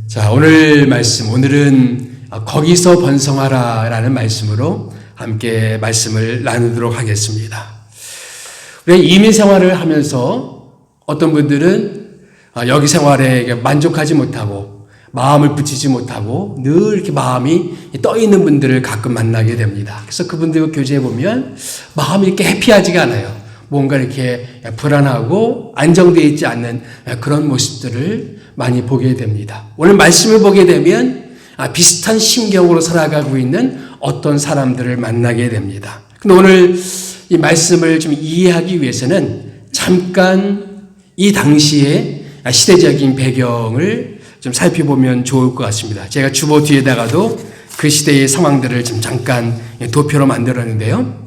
자, 오늘 말씀, 오늘은 거기서 번성하라 라는 말씀으로 함께 말씀을 나누도록 하겠습니다. 우리 이민 생활을 하면서 어떤 분들은 여기 생활에 만족하지 못하고 마음을 붙이지 못하고 늘 이렇게 마음이 떠 있는 분들을 가끔 만나게 됩니다. 그래서 그분들과 교제해 보면 마음이 이렇게 해피하지가 않아요. 뭔가 이렇게 불안하고 안정되어 있지 않는 그런 모습들을 많이 보게 됩니다. 오늘 말씀을 보게 되면 비슷한 심경으로 살아가고 있는 어떤 사람들을 만나게 됩니다. 근데 오늘 이 말씀을 좀 이해하기 위해서는 잠깐 이 당시의 시대적인 배경을 좀 살펴보면 좋을 것 같습니다. 제가 주보 뒤에다가도 그 시대의 상황들을 좀 잠깐 도표로 만들었는데요.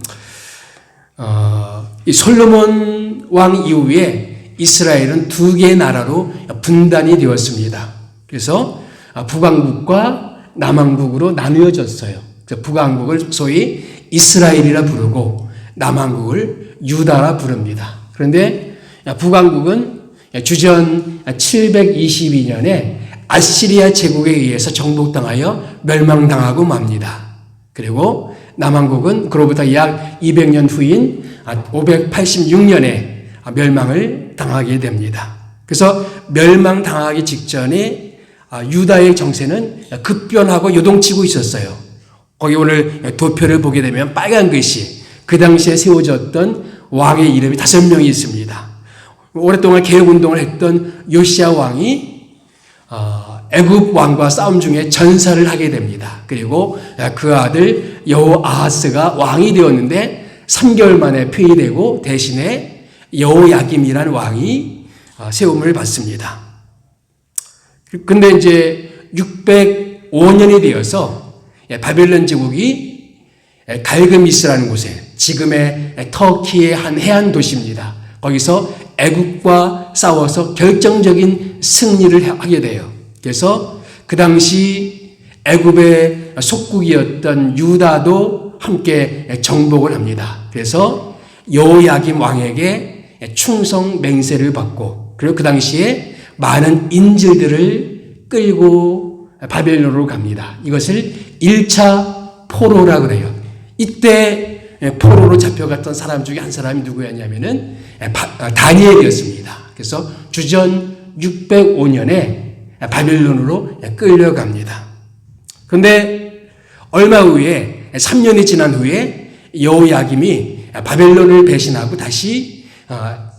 이 솔로몬 왕 이후에 이스라엘은 두 개의 나라로 분단이 되었습니다. 그래서 북왕국과 남왕국으로 나누어졌어요. 그래서 북왕국을 소위 이스라엘이라 부르고 남왕국을 유다라 부릅니다. 그런데 북왕국은 주전 722년에 아시리아 제국에 의해서 정복당하여 멸망당하고 맙니다. 그리고 남왕국은 그로부터 약 200년 후인 586년에 멸망을 당하게 됩니다. 그래서 멸망당하기 직전에 유다의 정세는 급변하고 요동치고 있었어요. 거기 오늘 도표를 보게 되면 빨간 글씨, 그 당시에 세워졌던 왕의 이름이 5명이 있습니다. 오랫동안 개혁운동을 했던 요시야 왕이 애굽 왕과 싸움 중에 전사를 하게 됩니다. 그리고 그 아들 여호아하스가 왕이 되었는데 3개월 만에 폐위되고 대신에 여호야김이라는 왕이 세움을 받습니다. 근데 이제 605년이 되어서 바벨론 제국이 갈그미스라는 곳에, 지금의 터키의 한 해안 도시입니다. 거기서 애굽과 싸워서 결정적인 승리를 하게 돼요. 그래서 그 당시 애굽의 속국이었던 유다도 함께 정복을 합니다. 그래서 여호야김 왕에게 충성 맹세를 받고, 그리고 그 당시에 많은 인질들을 끌고 바벨론으로 갑니다. 이것을 1차 포로라고 그래요. 이때 포로로 잡혀갔던 사람 중에 한 사람이 누구였냐면은 다니엘이었습니다. 그래서 주전 605년에 바벨론으로 끌려갑니다. 그런데 얼마 후에 3년이 지난 후에 여호야김이 바벨론을 배신하고 다시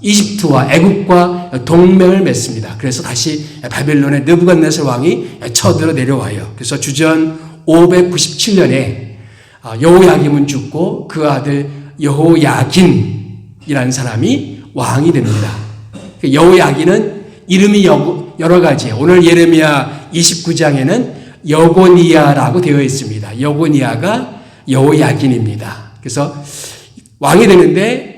이집트와 애굽과 동맹을 맺습니다. 그래서 다시 바벨론의 느부갓네살 왕이 쳐들어 내려와요. 그래서 주전 597년에 여호야김은 죽고 그 아들 여호야긴이라는 사람이 왕이 됩니다. 여호야긴은 이름이 여러 가지예요. 오늘 예레미야 29장에는 여고니아라고 되어 있습니다. 여고니아가 여호야긴입니다. 그래서 왕이 되는데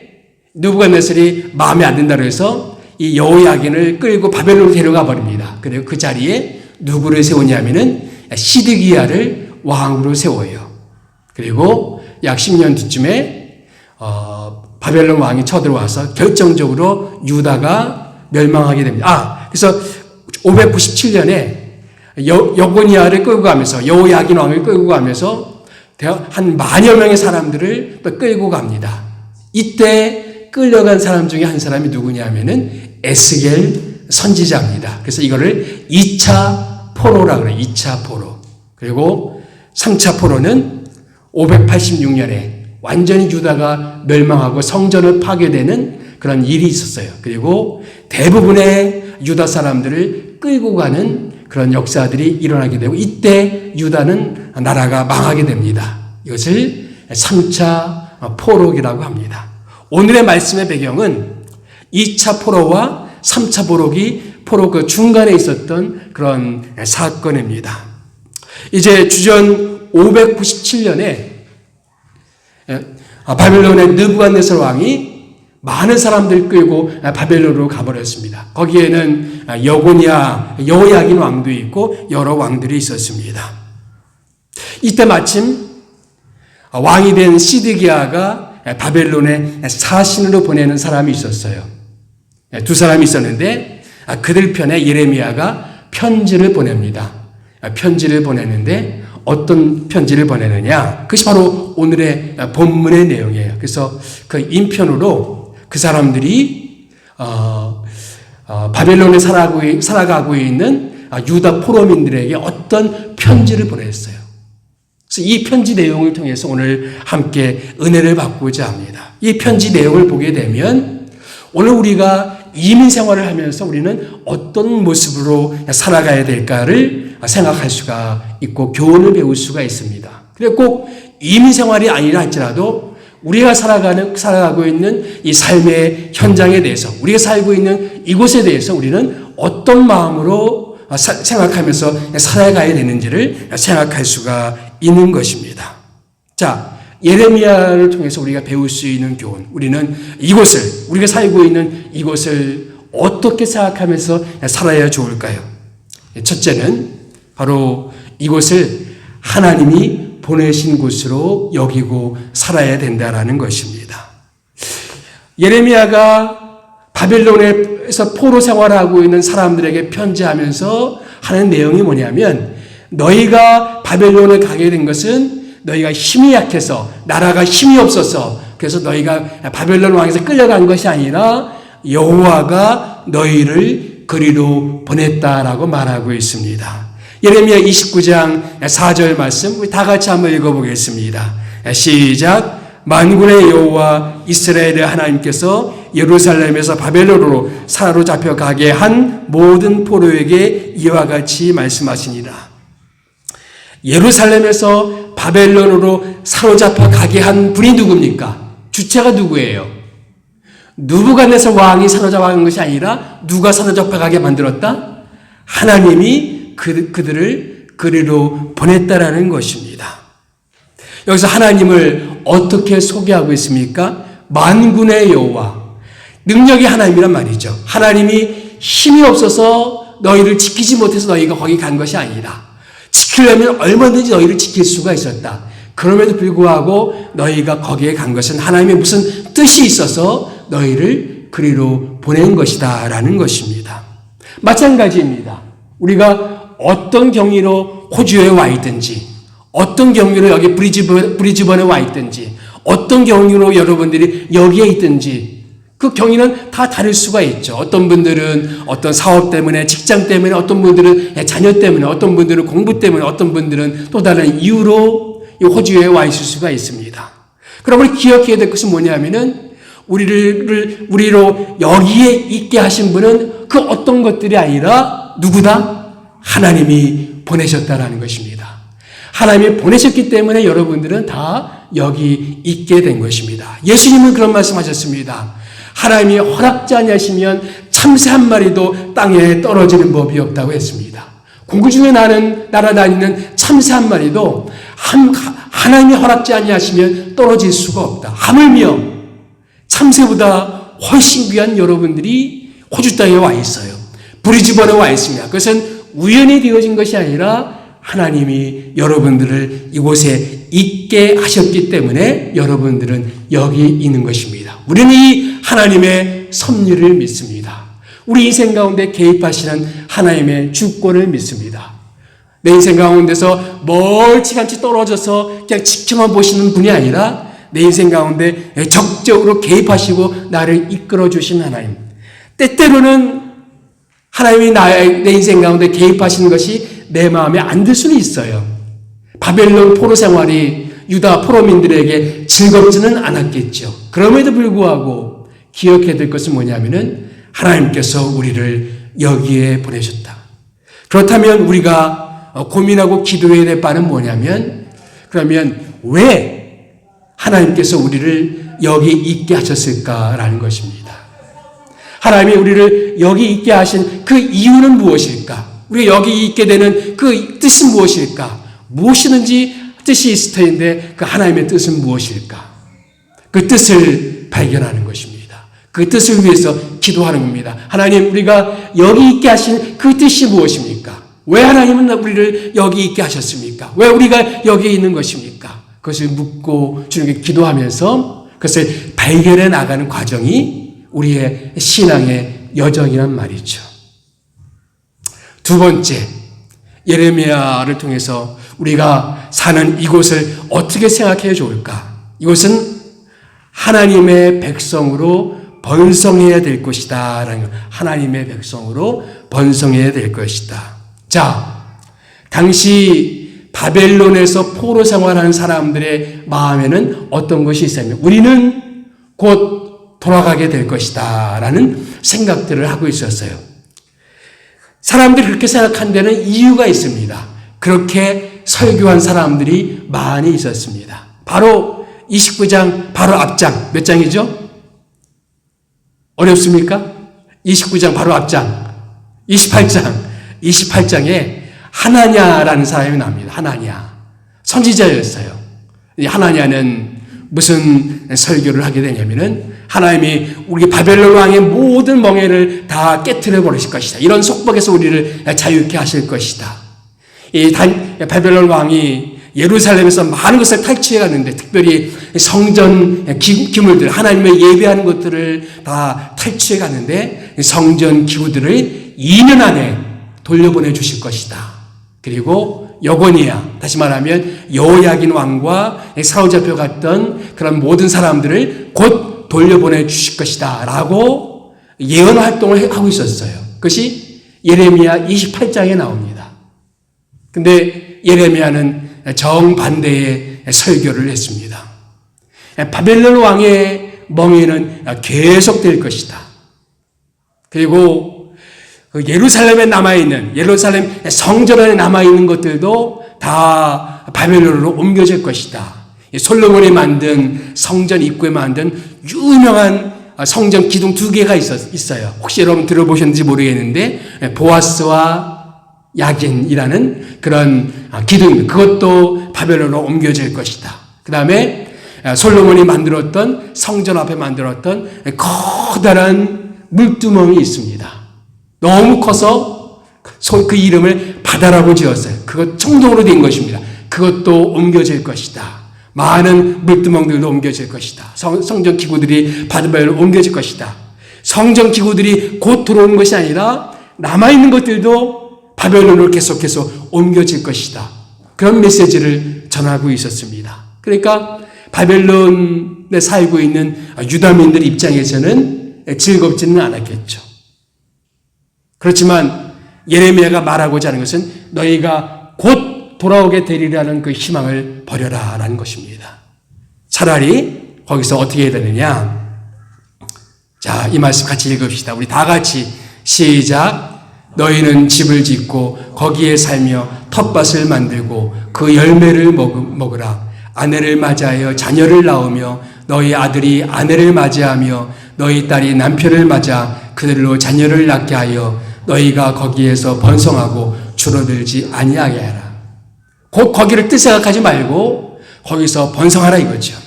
느부갓네살이 마음에 안 든다고 해서 이 여호야긴을 끌고 바벨론으로 데려가 버립니다. 그리고 그 자리에 누구를 세우냐면은 시드기야를 왕으로 세워요. 그리고 약 10년 뒤쯤에 바벨론 왕이 쳐들어와서 결정적으로 유다가 멸망하게 됩니다. 그래서 597년에 여고니아를 끌고 가면서, 여호야긴 왕을 끌고 가면서 한 10,000여 명의 사람들을 또 끌고 갑니다. 이때 끌려간 사람 중에 한 사람이 누구냐면은 에스겔 선지자입니다. 그래서 이거를 2차 포로라고 그래요. 2차 포로. 그리고 3차 포로는 586년에 완전히 유다가 멸망하고 성전을 파괴되는 그런 일이 있었어요. 그리고 대부분의 유다 사람들을 끌고 가는 그런 역사들이 일어나게 되고, 이때 유다는 나라가 망하게 됩니다. 이것을 3차 포로기라고 합니다. 오늘의 말씀의 배경은 2차 포로와 3차 포로 그 중간에 있었던 그런 사건입니다. 이제 주전 597년에 바벨론의 느부갓네살 왕이 많은 사람들 끌고 바벨론으로 가버렸습니다. 거기에는 여고니아, 여호야긴 왕도 있고 여러 왕들이 있었습니다. 이때 마침 왕이 된 시드기야가 바벨론에 사신으로 보내는 사람이 있었어요. 두 사람이 있었는데 그들 편에 예레미야가 편지를 보냅니다. 편지를 보내는데 어떤 편지를 보내느냐? 그것이 바로 오늘의 본문의 내용이에요. 그래서 그 인편으로 그 사람들이 바벨론에 살아가고 있는 유다 포로민들에게 어떤 편지를 보냈어요. 그래서 이 편지 내용을 통해서 오늘 함께 은혜를 받고자 합니다. 이 편지 내용을 보게 되면 오늘 우리가 이민 생활을 하면서 우리는 어떤 모습으로 살아가야 될까를 생각할 수가 있고 교훈을 배울 수가 있습니다. 그리고 꼭 이민 생활이 아니라 할지라도 우리가 살아가고 있는 이 삶의 현장에 대해서 우리가 살고 있는 이곳에 대해서 우리는 어떤 마음으로 생각하면서 살아가야 되는지를 생각할 수가 있는 것입니다. 자, 예레미야를 통해서 우리가 배울 수 있는 교훈. 우리는 우리가 살고 있는 이곳을 어떻게 생각하면서 살아야 좋을까요? 첫째는 바로 이곳을 하나님이 보내신 곳으로 여기고 살아야 된다라는 것입니다. 예레미야가 바벨론에서 포로 생활하고 있는 사람들에게 편지하면서 하는 내용이 뭐냐면 너희가 바벨론에 가게 된 것은 너희가 힘이 약해서 나라가 힘이 없어서 그래서 너희가 바벨론 왕에서 끌려간 것이 아니라 여호와가 너희를 그리로 보냈다라고 말하고 있습니다. 예레미야 29장 4절 말씀 우리 다 같이 한번 읽어보겠습니다. 시작. 만군의 여호와 이스라엘의 하나님께서 예루살렘에서 바벨론으로 사로잡혀 가게 한 모든 포로에게 이와 같이 말씀하시니라. 예루살렘에서 바벨론으로 사로잡혀 가게 한 분이 누굽니까? 주체가 누구예요? 느부갓네살 왕이 사로잡아간 것이 아니라 누가 사로잡혀 가게 만들었다? 하나님이 그들을 그리로 보냈다라는 것입니다. 여기서 하나님을 어떻게 소개하고 있습니까? 만군의 여호와, 능력이 하나님이란 말이죠. 하나님이 힘이 없어서 너희를 지키지 못해서 너희가 거기 간 것이 아니라 지키려면 얼마든지 너희를 지킬 수가 있었다. 그럼에도 불구하고 너희가 거기에 간 것은 하나님의 무슨 뜻이 있어서 너희를 그리로 보낸 것이다 라는 것입니다. 마찬가지입니다. 우리가 어떤 경위로 호주에 와 있든지 어떤 경위로 여기 브리즈번에 와 있든지 어떤 경위로 여러분들이 여기에 있든지 그 경위는 다 다를 수가 있죠. 어떤 분들은 어떤 사업 때문에, 직장 때문에, 어떤 분들은 자녀 때문에, 어떤 분들은 공부 때문에, 어떤 분들은 또 다른 이유로 호주에 와 있을 수가 있습니다. 그럼 우리 기억해야 될 것은 뭐냐면은 우리로 여기에 있게 하신 분은 그 어떤 것들이 아니라 누구다? 하나님이 보내셨다라는 것입니다. 하나님이 보내셨기 때문에 여러분들은 다 여기 있게 된 것입니다. 예수님은 그런 말씀하셨습니다. 하나님이 허락지 아니하시면 참새 한 마리도 땅에 떨어지는 법이 없다고 했습니다. 공구 중에 날아다니는 참새 한 마리도 하나님이 허락지 아니하시면 떨어질 수가 없다. 하물며 참새보다 훨씬 귀한 여러분들이 호주 땅에 와 있어요. 브리즈번에 와 있습니다. 그것은 우연히 되어진 것이 아니라 하나님이 여러분들을 이곳에 있게 하셨기 때문에 여러분들은 여기 있는 것입니다. 우리는 이 하나님의 섭리를 믿습니다. 우리 인생 가운데 개입하시는 하나님의 주권을 믿습니다. 내 인생 가운데서 멀찌감치 떨어져서 그냥 지켜만 보시는 분이 아니라 내 인생 가운데 적극적으로 개입하시고 나를 이끌어 주신 하나님. 때때로는 하나님이 내 인생 가운데 개입하시는 것이 내 마음에 안 들 수는 있어요. 바벨론 포로 생활이 유다 포로민들에게 즐겁지는 않았겠죠. 그럼에도 불구하고 기억해야 될 것은 뭐냐면은 하나님께서 우리를 여기에 보내셨다. 그렇다면 우리가 고민하고 기도해야 될 바는 뭐냐면 그러면 왜 하나님께서 우리를 여기 있게 하셨을까라는 것입니다. 하나님이 우리를 여기 있게 하신 그 이유는 무엇일까? 우리가 여기 있게 되는 그 뜻은 무엇일까? 무엇이든지 뜻이 있을 터인데 그 하나님의 뜻은 무엇일까? 그 뜻을 발견하는 것입니다. 그 뜻을 위해서 기도하는 겁니다. 하나님, 우리가 여기 있게 하신 그 뜻이 무엇입니까? 왜 하나님은 우리를 여기 있게 하셨습니까? 왜 우리가 여기 있는 것입니까? 그것을 묻고 주님께 기도하면서 그것을 발견해 나가는 과정이 우리의 신앙의 여정이란 말이죠. 두 번째, 예레미야를 통해서 우리가 사는 이곳을 어떻게 생각해야 좋을까? 이곳은 하나님의 백성으로 번성해야 될 것이다. 라는 것. 하나님의 백성으로 번성해야 될 것이다. 자, 당시 바벨론에서 포로 생활하는 사람들의 마음에는 어떤 것이 있었냐면 우리는 곧 돌아가게 될 것이다. 라는 생각들을 하고 있었어요. 사람들이 그렇게 생각한 데는 이유가 있습니다. 그렇게 설교한 사람들이 많이 있었습니다. 바로 29장 바로 앞장 몇 장이죠? 어렵습니까? 29장 바로 앞장 28장에 하나냐라는 사람이 나옵니다. 하나냐 선지자였어요. 이 하나냐는 무슨 설교를 하게 되냐면은 하나님이 우리 바벨론 왕의 모든 멍에를 다 깨트려 버리실 것이다. 이런 속박에서 우리를 자유케 하실 것이다. 이 바벨론 왕이 예루살렘에서 많은 것을 탈취해 갔는데 특별히 성전 기물들, 하나님의 예배하는 것들을 다 탈취해 갔는데 성전 기구들을 2년 안에 돌려보내 주실 것이다. 그리고 여고니아, 다시 말하면 여호야긴 왕과 사로잡혀 갔던 그런 모든 사람들을 곧 돌려보내 주실 것이다 라고 예언 활동을 하고 있었어요. 그것이 예레미야 28장에 나옵니다. 근데 예레미야는 정반대의 설교를 했습니다. 바벨론 왕의 멍에는 계속될 것이다. 그리고 예루살렘에 남아있는, 예루살렘 성전 안에 남아있는 것들도 다 바벨론으로 옮겨질 것이다. 솔로몬이 만든 성전 입구에 만든 유명한 성전 기둥 2개가 있어요. 혹시 여러분 들어보셨는지 모르겠는데 보아스와 야긴이라는 그런 기둥입니다. 그것도 바벨론으로 옮겨질 것이다. 그 다음에 솔로몬이 만들었던 성전 앞에 만들었던 커다란 물두멍이 있습니다. 너무 커서 그 이름을 바다라고 지었어요. 그것 청동으로 된 것입니다. 그것도 옮겨질 것이다. 많은 물두멍들도 옮겨질 것이다. 성전 기구들이 바벨론으로 옮겨질 것이다. 성전 기구들이 곧 들어오는 것이 아니라 남아있는 것들도 바벨론으로 계속해서 옮겨질 것이다. 그런 메시지를 전하고 있었습니다. 그러니까 바벨론에 살고 있는 유다민들 입장에서는 즐겁지는 않았겠죠. 그렇지만 예레미야가 말하고자 하는 것은 너희가 곧 돌아오게 되리라는 그 희망을 버려라 라는 것입니다. 차라리 거기서 어떻게 해야 되느냐. 자, 이 말씀 같이 읽읍시다. 우리 다 같이 시작. 너희는 집을 짓고 거기에 살며 텃밭을 만들고 그 열매를 먹으라. 아내를 맞이하여 자녀를 낳으며 너희 아들이 아내를 맞이하며 너희 딸이 남편을 맞아 그들로 자녀를 낳게 하여 너희가 거기에서 번성하고 줄어들지 아니하게 하라. 곧 거기를 뜻생각하지 말고 거기서 번성하라 이거죠.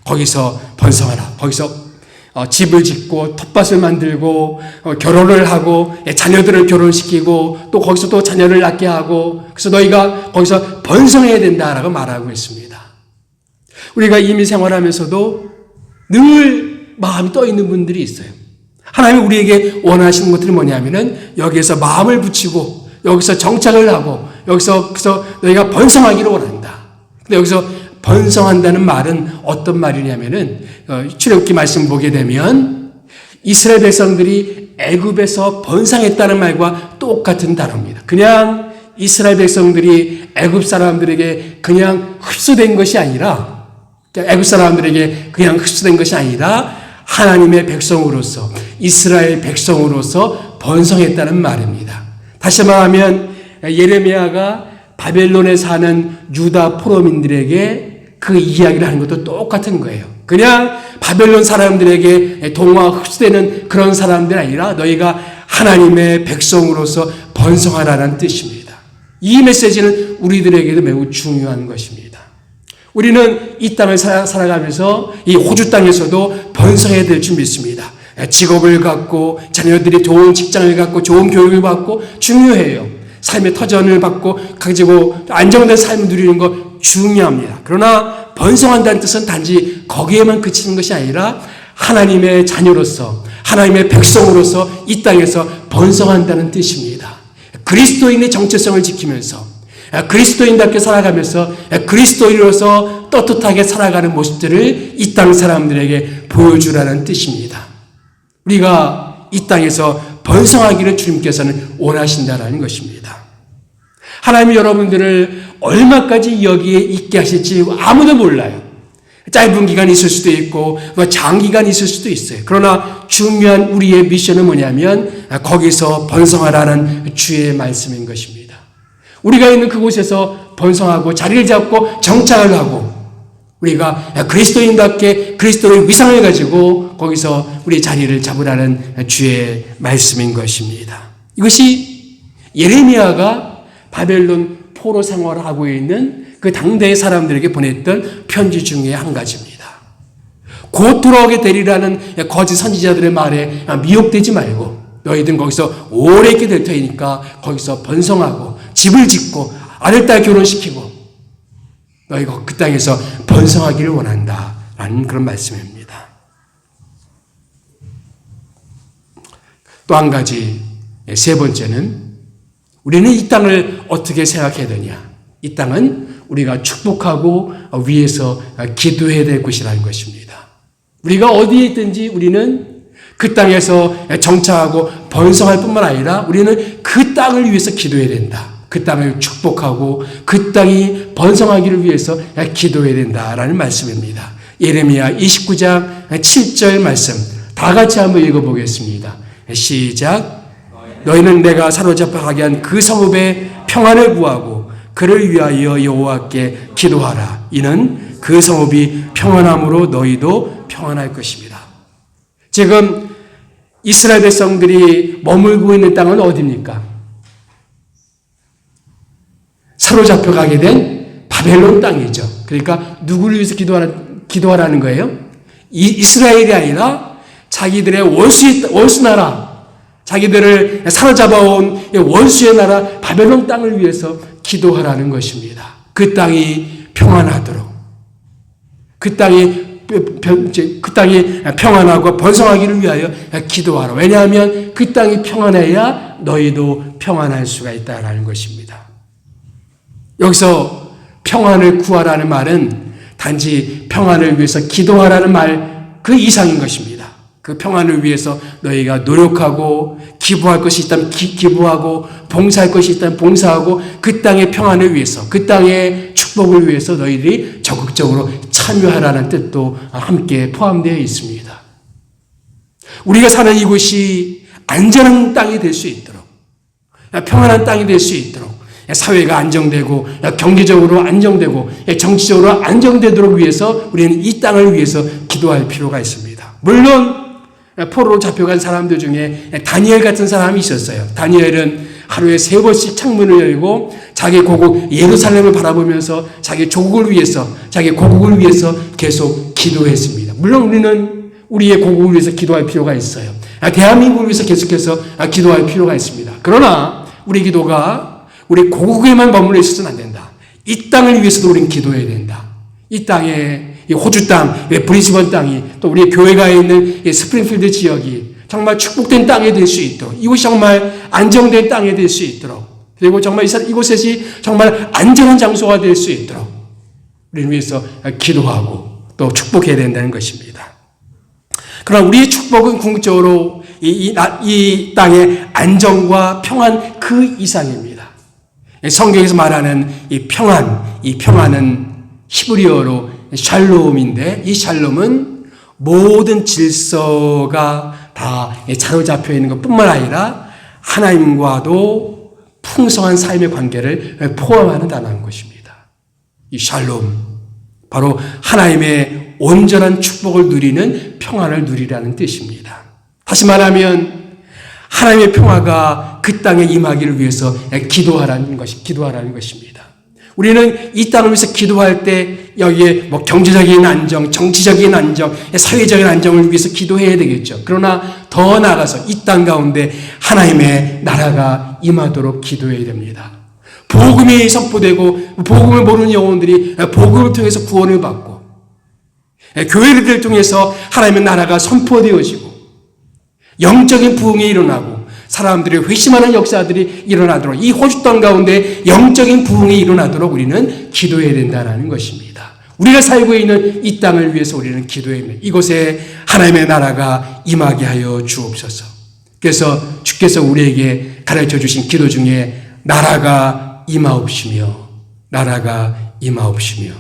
거기서 번성하라. 거기서 집을 짓고 텃밭을 만들고 결혼을 하고 자녀들을 결혼시키고 또 거기서 또 자녀를 낳게 하고 그래서 너희가 거기서 번성해야 된다라고 말하고 있습니다. 우리가 이민 생활하면서도 늘 마음이 떠 있는 분들이 있어요. 하나님이 우리에게 원하시는 것들이 뭐냐면은 여기에서 마음을 붙이고 여기서 정착을 하고 여기서 그래서 너희가 번성하기를 원한다. 근데 여기서 번성한다는 말은 어떤 말이냐면은 출애굽기 말씀 보게 되면 이스라엘 백성들이 애굽에서 번성했다는 말과 똑같은 단어입니다. 그냥 이스라엘 백성들이 애굽 사람들에게 그냥 흡수된 것이 아니라 애굽 사람들에게 그냥 흡수된 것이 아니라 하나님의 백성으로서 이스라엘 백성으로서 번성했다는 말입니다. 다시 말하면 예레미야가 바벨론에 사는 유다 포로민들에게 그 이야기를 하는 것도 똑같은 거예요. 그냥 바벨론 사람들에게 동화 흡수되는 그런 사람들이 아니라 너희가 하나님의 백성으로서 번성하라는 뜻입니다. 이 메시지는 우리들에게도 매우 중요한 것입니다. 우리는 이 땅을 살아가면서 이 호주 땅에서도 번성해야 될 줄 믿습니다. 직업을 갖고 자녀들이 좋은 직장을 갖고 좋은 교육을 받고 중요해요. 삶의 터전을 받고 가지고 안정된 삶을 누리는 거 중요합니다. 그러나 번성한다는 뜻은 단지 거기에만 그치는 것이 아니라 하나님의 자녀로서 하나님의 백성으로서 이 땅에서 번성한다는 뜻입니다. 그리스도인의 정체성을 지키면서 그리스도인답게 살아가면서 그리스도인으로서 떳떳하게 살아가는 모습들을 이 땅 사람들에게 보여주라는 뜻입니다. 우리가 이 땅에서 번성하기를 주님께서는 원하신다는 것입니다. 하나님이 여러분들을 얼마까지 여기에 있게 하실지 아무도 몰라요. 짧은 기간이 있을 수도 있고 장기간이 있을 수도 있어요. 그러나 중요한 우리의 미션은 뭐냐면 거기서 번성하라는 주의 말씀인 것입니다. 우리가 있는 그곳에서 번성하고 자리를 잡고 정착을 하고 우리가 그리스도인답게 그리스도의 위상을 가지고 거기서 우리 자리를 잡으라는 주의 말씀인 것입니다. 이것이 예레미야가 바벨론 포로 생활을 하고 있는 그 당대의 사람들에게 보냈던 편지 중에 한 가지입니다. 곧 돌아오게 되리라는 거짓 선지자들의 말에 미혹되지 말고 너희들은 거기서 오래 있게 될 터이니까 거기서 번성하고 집을 짓고 아들, 딸 결혼시키고 너희가 그 땅에서 번성하기를 원한다라는 그런 말씀입니다. 또 한 가지, 세 번째는 우리는 이 땅을 어떻게 생각해야 되냐. 이 땅은 우리가 축복하고 위해서 기도해야 될 곳이라는 것입니다. 우리가 어디에 있든지 우리는 그 땅에서 정착하고 번성할 뿐만 아니라 우리는 그 땅을 위해서 기도해야 된다. 그 땅을 축복하고 그 땅이 번성하기를 위해서 기도해야 된다라는 말씀입니다. 예레미야 29장 7절 말씀 다 같이 한번 읽어보겠습니다. 시작. 너희는 내가 사로잡혀 가게 한 그 성읍의 평안을 구하고 그를 위하여 여호와께 기도하라. 이는 그 성읍이 평안함으로 너희도 평안할 것입니다. 지금 이스라엘 백성들이 머물고 있는 땅은 어디입니까? 사로잡혀 가게 된 바벨론 땅이죠. 그러니까 누구를 위해서 기도하라는 거예요? 이스라엘이 아니라 자기들의 원수 나라, 자기들을 사로잡아온 원수의 나라 바벨론 땅을 위해서 기도하라는 것입니다. 그 땅이 평안하도록, 그 땅이 평안하고 번성하기를 위하여 기도하라. 왜냐하면 그 땅이 평안해야 너희도 평안할 수가 있다라는 것입니다. 여기서 평안을 구하라는 말은 단지 평안을 위해서 기도하라는 말 그 이상인 것입니다. 그 평안을 위해서 너희가 노력하고 기부할 것이 있다면 기부하고 봉사할 것이 있다면 봉사하고 그 땅의 평안을 위해서 그 땅의 축복을 위해서 너희들이 적극적으로 참여하라는 뜻도 함께 포함되어 있습니다. 우리가 사는 이곳이 안전한 땅이 될 수 있도록 평안한 땅이 될 수 있도록 사회가 안정되고 경제적으로 안정되고 정치적으로 안정되도록 위해서 우리는 이 땅을 위해서 기도할 필요가 있습니다. 물론 포로로 잡혀간 사람들 중에 다니엘 같은 사람이 있었어요. 다니엘은 하루에 3번씩 창문을 열고 자기 고국 예루살렘을 바라보면서 자기 조국을 위해서 자기 고국을 위해서 계속 기도했습니다. 물론 우리는 우리의 고국을 위해서 기도할 필요가 있어요. 대한민국을 위해서 계속해서 기도할 필요가 있습니다. 그러나 우리 기도가 우리 고국에만 머물러 있어서는 안 된다. 이 땅을 위해서도 우리는 기도해야 된다. 이 땅에 호주 땅, 브리즈번 땅이 또 우리 교회가 있는 스프링필드 지역이 정말 축복된 땅이 될 수 있도록 이곳이 정말 안정된 땅이 될 수 있도록 그리고 정말 이곳이 정말 안전한 장소가 될 수 있도록 우리를 위해서 기도하고 또 축복해야 된다는 것입니다. 그러나 우리의 축복은 궁극적으로 이 땅의 안정과 평안 그 이상입니다. 성경에서 말하는 이 평안은 히브리어로 샬롬인데 이 샬롬은 모든 질서가 다 사로잡혀 있는 것뿐만 아니라 하나님과도 풍성한 삶의 관계를 포함하는 단어인 것입니다. 이 샬롬, 바로 하나님의 온전한 축복을 누리는 평안을 누리라는 뜻입니다. 다시 말하면 하나님의 평화가 그 땅에 임하기를 위해서 기도하라는 것입니다. 우리는 이 땅을 위해서 기도할 때 여기에 경제적인 안정, 정치적인 안정, 사회적인 안정을 위해서 기도해야 되겠죠. 그러나 더 나아가서 이 땅 가운데 하나님의 나라가 임하도록 기도해야 됩니다. 복음이 선포되고 복음을 모르는 영혼들이 복음을 통해서 구원을 받고 교회를 통해서 하나님의 나라가 선포되어지고 영적인 부흥이 일어나고 사람들이 회심하는 역사들이 일어나도록, 이 호주 땅 가운데 영적인 부흥이 일어나도록 우리는 기도해야 된다는 것입니다. 우리가 살고 있는 이 땅을 위해서 우리는 기도해야 됩니다. 이곳에 하나님의 나라가 임하게 하여 주옵소서. 그래서 주께서 우리에게 가르쳐 주신 기도 중에 나라가 임하옵시며, 나라가 임하옵시며,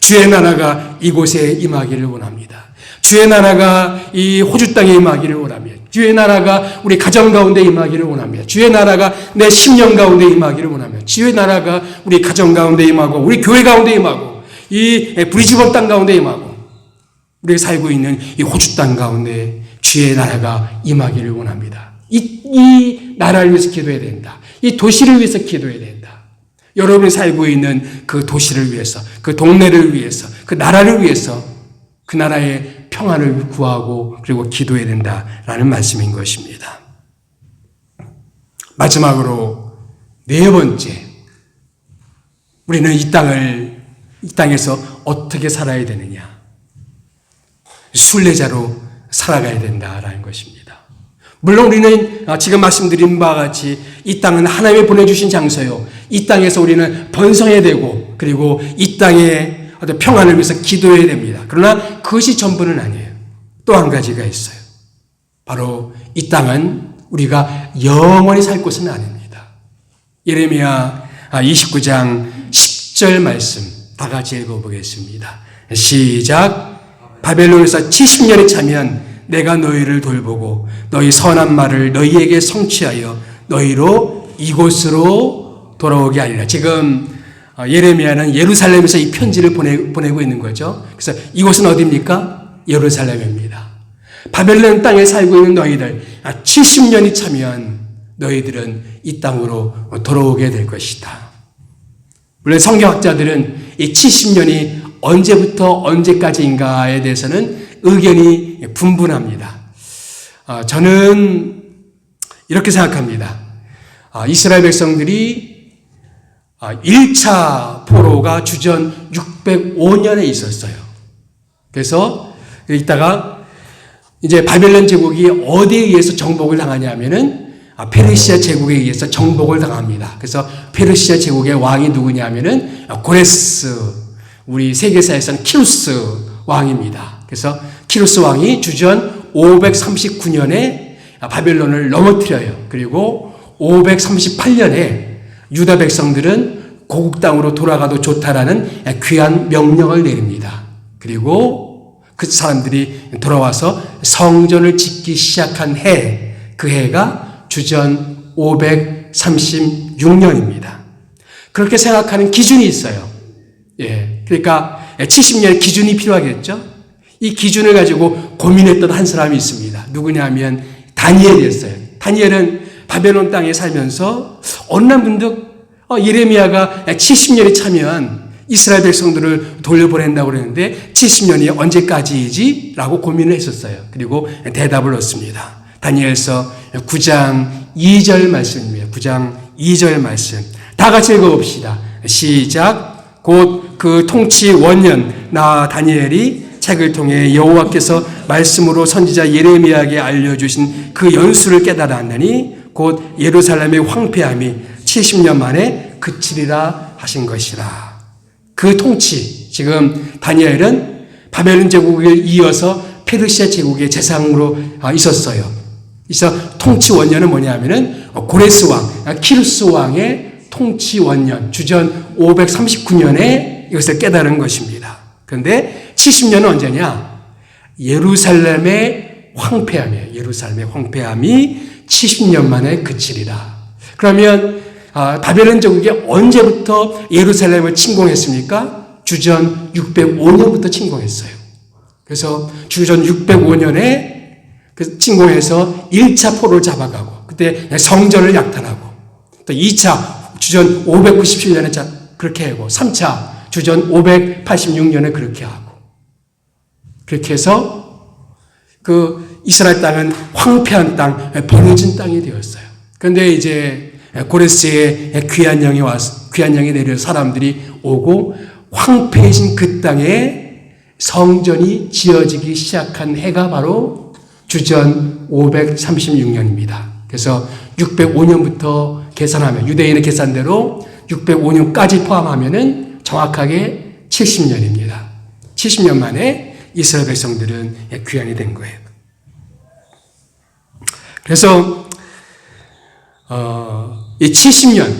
주의 나라가 이곳에 임하기를 원합니다. 주의 나라가 이 호주 땅에 임하기를 원합니다. 주의 나라가 우리 가정 가운데 임하기를 원합니다. 주의 나라가 내 심령 가운데 임하기를 원합니다. 주의 나라가 우리 가정 가운데 임하고, 우리 교회 가운데 임하고, 이 브리즈번 땅 가운데 임하고, 우리가 살고 있는 이 호주 땅 가운데 주의 나라가 임하기를 원합니다. 이 나라를 위해서 기도해야 된다. 이 도시를 위해서 기도해야 된다. 여러분이 살고 있는 그 도시를 위해서, 그 동네를 위해서, 그 나라를 위해서, 그 나라의 평안을 구하고 그리고 기도해야 된다라는 말씀인 것입니다. 마지막으로 네 번째, 우리는 이 땅에서 어떻게 살아야 되느냐? 순례자로 살아가야 된다라는 것입니다. 물론 우리는 지금 말씀드린 바와 같이 이 땅은 하나님이 보내주신 장소요, 이 땅에서 우리는 번성해야 되고, 그리고 이 땅에 어떤 평안을 위해서 기도해야 됩니다. 그러나 그것이 전부는 아니에요. 또 한 가지가 있어요. 바로 이 땅은 우리가 영원히 살 곳은 아닙니다. 예레미야 29장 10절 말씀 다 같이 읽어보겠습니다. 시작. 바벨론에서 70년이 차면 내가 너희를 돌보고 너희 선한 말을 너희에게 성취하여 너희로 이곳으로 돌아오게 하리라. 지금 예레미야는 예루살렘에서 이 편지를 보내고 있는 거죠. 그래서 이곳은 어디입니까? 예루살렘입니다. 바벨론 땅에 살고 있는 너희들, 70년이 차면 너희들은 이 땅으로 돌아오게 될 것이다. 물론 성경학자들은 이 70년이 언제부터 언제까지인가에 대해서는 의견이 분분합니다. 저는 이렇게 생각합니다. 이스라엘 백성들이 1차 포로가 주전 605년에 있었어요. 그래서 이따가 이제 바벨론 제국이 어디에 의해서 정복을 당하냐면은 페르시아 제국에 의해서 정복을 당합니다. 그래서 페르시아 제국의 왕이 누구냐면은 고레스, 우리 세계사에서는 키루스 왕입니다. 그래서 키루스 왕이 주전 539년에 바벨론을 넘어뜨려요. 그리고 538년에 유다 백성들은 고국 땅으로 돌아가도 좋다라는 귀한 명령을 내립니다. 그리고 그 사람들이 돌아와서 성전을 짓기 시작한 해, 그 해가 주전 536년입니다. 그렇게 생각하는 기준이 있어요. 그러니까 70년의 기준이 필요하겠죠? 이 기준을 가지고 고민했던 한 사람이 있습니다. 누구냐면 다니엘이었어요. 다니엘은 바벨론 땅에 살면서 어느 날 문득 예레미야가 70년이 차면 이스라엘 백성들을 돌려보낸다고 그랬는데 70년이 언제까지이지? 라고 고민을 했었어요. 그리고 대답을 얻습니다. 다니엘서 9장 2절 말씀입니다. 9장 2절 말씀. 다 같이 읽어봅시다. 시작. 곧 그 통치 원년 나 다니엘이 책을 통해 여호와께서 말씀으로 선지자 예레미야에게 알려주신 그 연수를 깨달았느니 곧 예루살렘의 황폐함이 70년 만에 그치리라 하신 것이라. 그 통치, 지금 다니엘은 바벨론 제국을 이어서 페르시아 제국의 재상으로 있었어요. 그래서 통치 원년은 뭐냐면은 고레스 왕, 키루스 왕의 통치 원년, 주전 539년에 이것을 깨달은 것입니다. 그런데 70년은 언제냐? 예루살렘의 황폐함이에요. 예루살렘의 황폐함이 70년 만에 그치리라. 그러면 바벨론 제국이 언제부터 예루살렘을 침공했습니까? 주전 605년부터 침공했어요. 그래서 주전 605년에 그 침공해서 1차 포로를 잡아가고 그때 성전을 약탈하고 또 2차 주전 597년에 그렇게 하고 3차 주전 586년에 그렇게 하고 그렇게 해서 그 이스라엘 땅은 황폐한 땅, 버려진 땅이 되었어요. 그런데 이제 고레스의 귀한 영이 내려 사람들이 오고 황폐해진 그 땅에 성전이 지어지기 시작한 해가 바로 주전 536년입니다. 그래서 605년부터 계산하면 유대인의 계산대로 605년까지 포함하면은 정확하게 70년입니다. 70년 만에 이스라엘 백성들은 귀환이 된 거예요. 그래서 이 70년,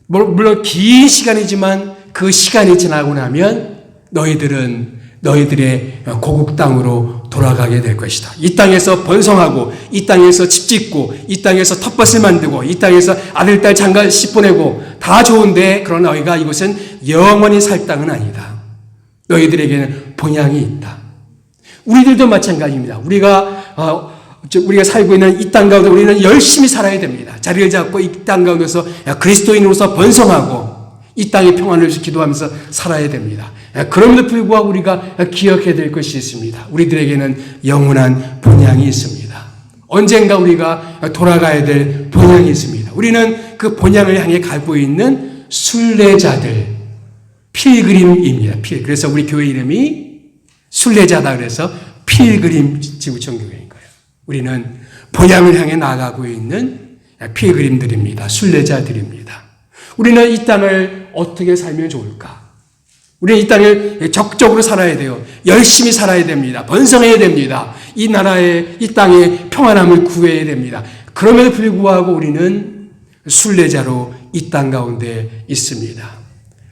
물론 긴 시간이지만 그 시간이 지나고 나면 너희들의 고국 땅으로 돌아가게 될 것이다. 이 땅에서 번성하고, 이 땅에서 집 짓고, 이 땅에서 텃밭을 만들고, 이 땅에서 아들, 딸, 장가 씨 보내고 다 좋은데, 그러나 너희가 이곳은 영원히 살 땅은 아니다. 너희들에게는 본향이 있다. 우리들도 마찬가지입니다. 우리가 살고 있는 이 땅 가운데 우리는 열심히 살아야 됩니다. 자리를 잡고 이 땅 가운데서 그리스도인으로서 번성하고 이 땅의 평안을 위해서 기도하면서 살아야 됩니다. 그럼에도 불구하고 우리가 기억해야 될 것이 있습니다. 우리들에게는 영원한 본향이 있습니다. 언젠가 우리가 돌아가야 될 본향이 있습니다. 우리는 그 본향을 향해 가고 있는 순례자들, 필그림입니다. 그래서 우리 교회 이름이 순례자다 그래서 필그림 지구촌교회인 거예요. 우리는 본향을 향해 나아가고 있는 필그림들입니다. 순례자들입니다. 우리는 이 땅을 어떻게 살면 좋을까? 우리는 이 땅을 적극적으로 살아야 돼요. 열심히 살아야 됩니다. 번성해야 됩니다. 이 나라의, 이 땅의 평안함을 구해야 됩니다. 그럼에도 불구하고 우리는 순례자로 이 땅 가운데 있습니다.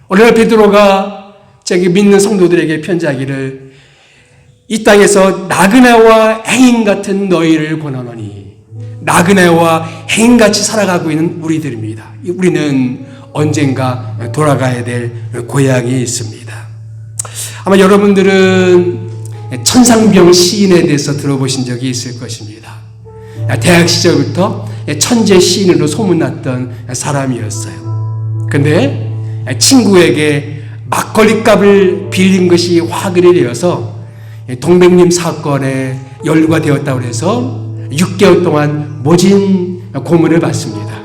오늘 베드로가 자기 믿는 성도들에게 편지하기를 이 땅에서 나그네와 행인 같은 너희를 권하노니, 나그네와 행인같이 살아가고 있는 우리들입니다. 우리는 언젠가 돌아가야 될 고향이 있습니다. 아마 여러분들은 천상병 시인에 대해서 들어보신 적이 있을 것입니다. 대학 시절부터 천재 시인으로 소문났던 사람이었어요. 근데 친구에게 막걸리 값을 빌린 것이 화근이 되어서 동백님 사건에 연루가 되었다고 해서 6개월 동안 모진 고문을 받습니다.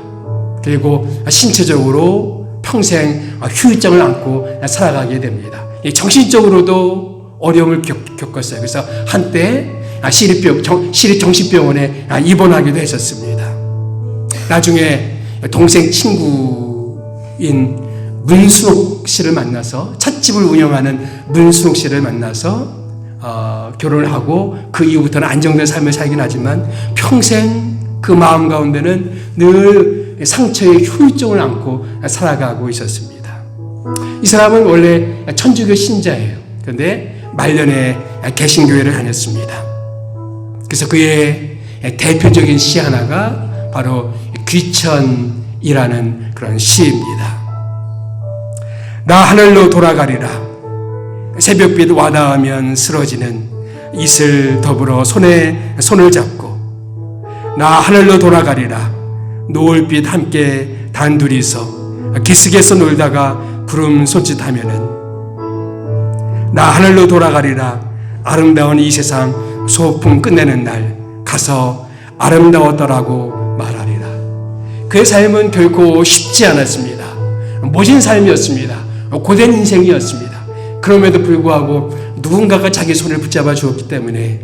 그리고 신체적으로 평생 후유증을 안고 살아가게 됩니다. 정신적으로도 어려움을 겪었어요. 그래서 한때 시립정신병원에 입원하기도 했었습니다. 나중에 동생 친구인 문순옥 씨를 만나서, 찻집을 운영하는 문순옥 씨를 만나서 결혼을 하고 그 이후부터는 안정된 삶을 살긴 하지만 평생 그 마음 가운데는 늘 상처의 후유증을 안고 살아가고 있었습니다. 이 사람은 원래 천주교 신자예요. 그런데 말년에 개신교회를 다녔습니다. 그래서 그의 대표적인 시 하나가 바로 귀천이라는 그런 시입니다. 나 하늘로 돌아가리라. 새벽빛 와닿으면 쓰러지는 이슬 더불어 손을 잡고, 나 하늘로 돌아가리라. 노을빛 함께 단둘이서 기슭에서 놀다가 구름 손짓하면은, 나 하늘로 돌아가리라. 아름다운 이 세상 소풍 끝내는 날 가서 아름다웠더라고 말하리라. 그의 삶은 결코 쉽지 않았습니다. 모진 삶이었습니다. 고된 인생이었습니다. 그럼에도 불구하고 누군가가 자기 손을 붙잡아 주었기 때문에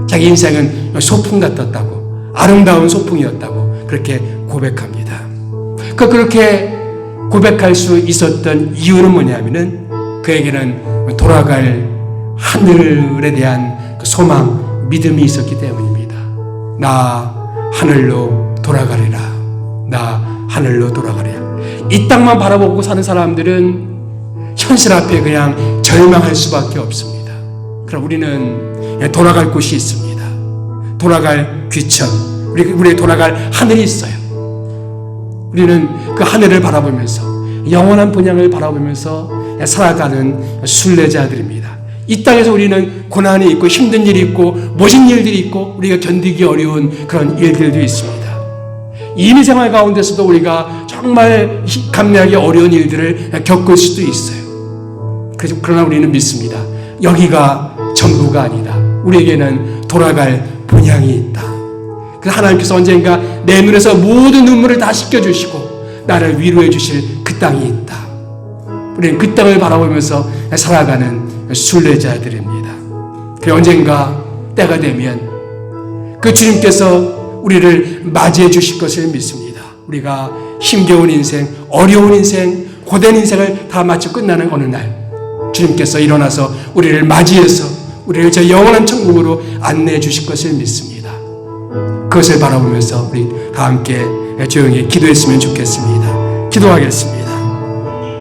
자기 인생은 소풍 같았다고, 아름다운 소풍이었다고 그렇게 고백합니다. 그렇게 고백할 수 있었던 이유는 뭐냐면은 그에게는 돌아갈 하늘에 대한 그 소망, 믿음이 있었기 때문입니다. 나 하늘로 돌아가리라. 나 하늘로 돌아가리라. 이 땅만 바라보고 사는 사람들은 현실 앞에 그냥 절망할 수밖에 없습니다. 그럼 우리는 돌아갈 곳이 있습니다. 돌아갈 귀천, 우리 돌아갈 하늘이 있어요. 우리는 그 하늘을 바라보면서, 영원한 본향을 바라보면서 살아가는 순례자들입니다. 이 땅에서 우리는 고난이 있고 힘든 일이 있고 모진 일들이 있고 우리가 견디기 어려운 그런 일들도 있습니다. 이민 생활 가운데서도 우리가 정말 감내하기 어려운 일들을 겪을 수도 있어요. 그러나 우리는 믿습니다. 여기가 전부가 아니다. 우리에게는 돌아갈 본향이 있다. 그래서 하나님께서 언젠가 내 눈에서 모든 눈물을 다 씻겨주시고 나를 위로해 주실 그 땅이 있다. 우리는 그 땅을 바라보면서 살아가는 순례자들입니다. 그리고 언젠가 때가 되면 그 주님께서 우리를 맞이해 주실 것을 믿습니다. 우리가 힘겨운 인생, 어려운 인생, 고된 인생을 다 마치고 끝나는 어느 날 주님께서 일어나서 우리를 맞이해서 우리를 저 영원한 천국으로 안내해 주실 것을 믿습니다. 그것을 바라보면서 우리 다 함께 조용히 기도했으면 좋겠습니다. 기도하겠습니다.